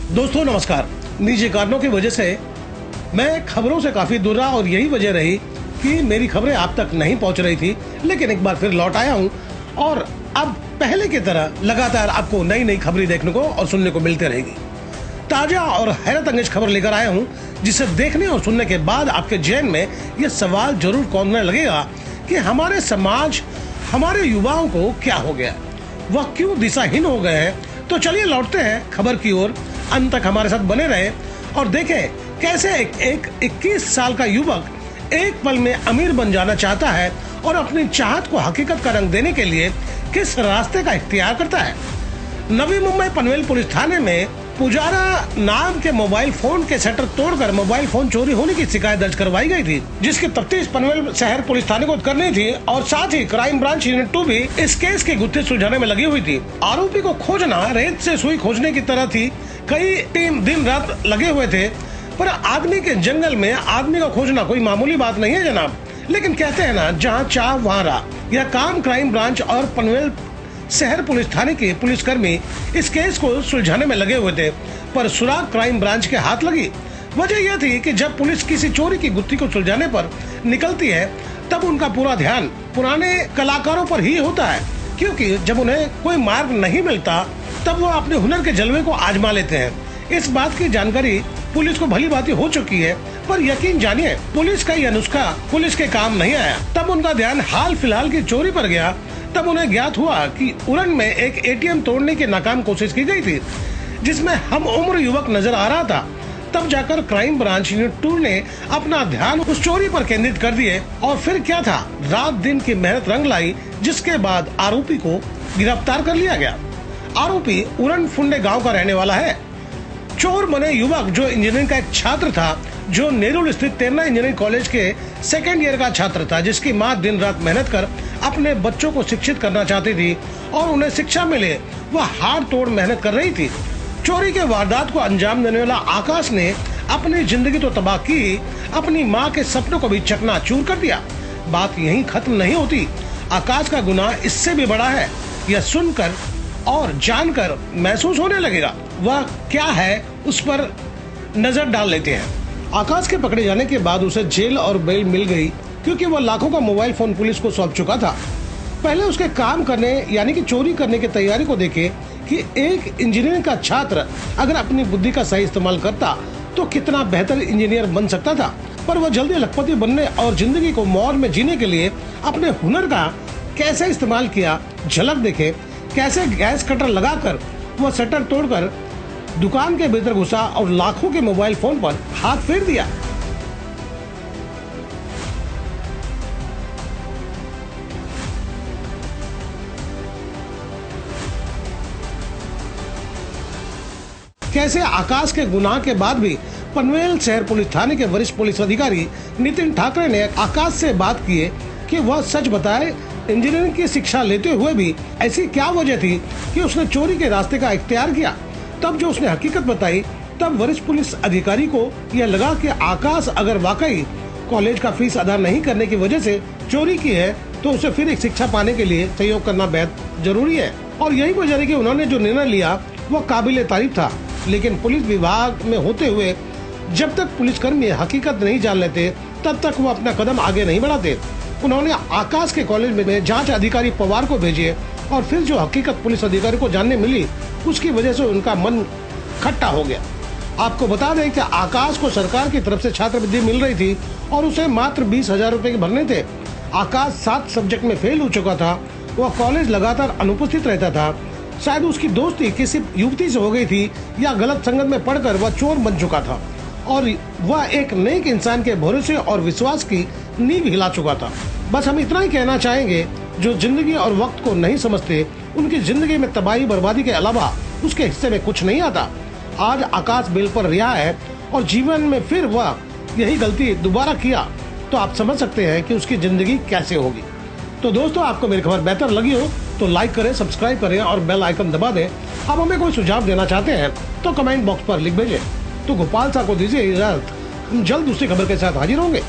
दोस्तों नमस्कार। निजी कारणों की वजह से मैं खबरों से काफी दूर रहा और यही वजह रही कि मेरी खबरें आप तक नहीं पहुंच रही थी, लेकिन एक बार फिर लौट आया हूं और अब पहले की तरह लगातार आपको नई नई खबरें देखने को और सुनने को मिलती रहेगी। ताजा और हैरत अंगेज खबर लेकर आया हूं, जिसे देखने और सुनने के बाद आपके जहन में यह सवाल जरूर कौंधने लगेगा कि हमारे समाज, हमारे युवाओं को क्या हो गया, वह क्यों दिशाहीन हो गए हैं। तो चलिए लौटते हैं खबर की ओर, अंत तक हमारे साथ बने रहे और देखें कैसे एक 21 साल का युवक एक पल में अमीर बन जाना चाहता है और अपनी चाहत को हकीकत का रंग देने के लिए किस रास्ते का इख्तियार करता है। नवी मुंबई पनवेल पुलिस थाने में पुजारा नाम के मोबाइल फोन के शटर तोड़कर मोबाइल फोन चोरी होने की शिकायत दर्ज करवाई गई थी, जिसकी तफ्तीश पनवेल शहर पुलिस थाने को करनी थी और साथ ही क्राइम ब्रांच यूनिट 2 भी इस केस के गुत्थे सुलझाने में लगी हुई थी। आरोपी को खोजना रेत से सुई खोजने की तरह थी। कई टीम दिन रात लगे हुए थे, पर आदमी के जंगल में आदमी को खोजना कोई मामूली बात नहीं है जनाब। लेकिन कहते हैं ना, जहाँ चाह वहाँ राह। यह काम क्राइम ब्रांच और पनवेल शहर पुलिस थाने के पुलिसकर्मी इस केस को सुलझाने में लगे हुए थे, पर सुराग क्राइम ब्रांच के हाथ लगी। वजह यह थी कि जब पुलिस किसी चोरी की गुत्थी को सुलझाने पर निकलती है, तब उनका पूरा ध्यान पुराने कलाकारों पर ही होता है, क्योंकि जब उन्हें कोई मार्ग नहीं मिलता तब वो अपने हुनर के जलवे को आजमा लेते हैं। इस बात की जानकारी पुलिस को भली भांति हो चुकी है, पर यकीन जानिए पुलिस का यह नुस्खा पुलिस के काम नहीं आया। तब उनका ध्यान हाल फिलहाल की चोरी पर गया। तब उन्हें ज्ञात हुआ कि उरण में एक एटीएम तोड़ने की नाकाम कोशिश की गई थी, जिसमें हम उम्र युवक नजर आ रहा था। तब जाकर क्राइम ब्रांच यूनिट 2 ने अपना ध्यान उस चोरी पर केंद्रित कर दिए और फिर क्या था, रात दिन की मेहनत रंग लाई, जिसके बाद आरोपी को गिरफ्तार कर लिया गया। आरोपी उरण फुंडे गांव का रहने वाला है। चोर बने युवक जो इंजीनियरिंग का एक छात्र था, जो नेरुल स्थित तेरना इंजीनियरिंग कॉलेज के सेकेंड ईयर का छात्र था, जिसकी मां दिन रात मेहनत कर अपने बच्चों को शिक्षित करना चाहती थी और उन्हें शिक्षा मिले वह हाड़ तोड़ मेहनत कर रही थी। चोरी के वारदात को अंजाम देने वाला आकाश ने अपनी जिंदगी तो तबाह की, अपनी मां के सपनों को भी चकनाचूर कर दिया। बात यहीं खत्म नहीं होती। आकाश का गुनाह इससे भी बड़ा है। यह सुनकर और जानकर महसूस होने लगेगा। वह क्या है, उस पर नजर डाल लेते हैं। आकाश के पकड़े जाने के बाद उसे जेल और बेल मिल गई, क्योंकि वह लाखों का मोबाइल फोन पुलिस को सौंप चुका था। पहले उसके काम करने यानी कि चोरी करने की तैयारी को देखे कि एक इंजीनियरिंग का छात्र अगर अपनी बुद्धि का सही इस्तेमाल करता तो कितना बेहतर इंजीनियर बन सकता था। पर वह जल्दी लखपति बनने और जिंदगी को मौज में जीने के लिए अपने हुनर का कैसे इस्तेमाल किया, झलक देखे। कैसे गैस कटर लगाकर वह शटर तोड़कर दुकान के भीतर घुसा और लाखों के मोबाइल फोन पर हाथ फेर दिया। कैसे आकाश के गुनाह के बाद भी पनवेल शहर पुलिस थाने के वरिष्ठ पुलिस अधिकारी नितिन ठाकरे ने आकाश से बात की कि वह सच बताए, इंजीनियरिंग की शिक्षा लेते हुए भी ऐसी क्या वजह थी कि उसने चोरी के रास्ते का इख्तियार किया। तब जो उसने हकीकत बताई, तब वरिष्ठ पुलिस अधिकारी को यह लगा कि आकाश अगर वाकई कॉलेज का फीस अदा नहीं करने की वजह से चोरी की है, तो उसे फिर एक शिक्षा पाने के लिए सहयोग करना बेहद जरूरी है। और यही वजह है कि उन्होंने जो निर्णय लिया वह काबिले तारीफ था। लेकिन पुलिस विभाग में होते हुए जब तक पुलिसकर्मी हकीकत नहीं जान लेते, तब तक वो अपना कदम आगे नहीं बढ़ाते। उन्होंने आकाश के कॉलेज में जांच अधिकारी पवार को भेजे और फिर जो हकीकत पुलिस अधिकारी को जानने मिली, उसकी वजह से उनका मन खट्टा हो गया। आपको बता दें कि आकाश को सरकार की तरफ से छात्रवृत्ति मिल रही थी और उसे मात्र 20,000 रुपए भरने थे। आकाश 7 सब्जेक्ट में फेल हो चुका था। वह कॉलेज लगातार अनुपस्थित रहता था। शायद उसकी दोस्ती किसी युवती से हो गई थी या गलत संगत में पड़कर वह चोर बन चुका था और वह एक नेक इंसान के भरोसे और विश्वास की नींव हिला चुका था। बस हम इतना ही कहना चाहेंगे, जो जिंदगी और वक्त को नहीं समझते, उनकी जिंदगी में तबाही बर्बादी के अलावा उसके हिस्से में कुछ नहीं आता। आज आकाश बेल पर रिहा है और जीवन में फिर वह यही गलती दोबारा किया, तो आप समझ सकते हैं कि उसकी जिंदगी कैसे होगी। तो दोस्तों, आपको मेरी खबर बेहतर लगी हो तो लाइक करें, सब्सक्राइब करें और बेल आइकन दबा दें। आप हमें कोई सुझाव देना चाहते हैं तो कमेंट बॉक्स पर लिख भेजें। तो गोपाल साहब को दीजिए इजाजत। हम जल्द दूसरी खबर के साथ हाजिर होंगे।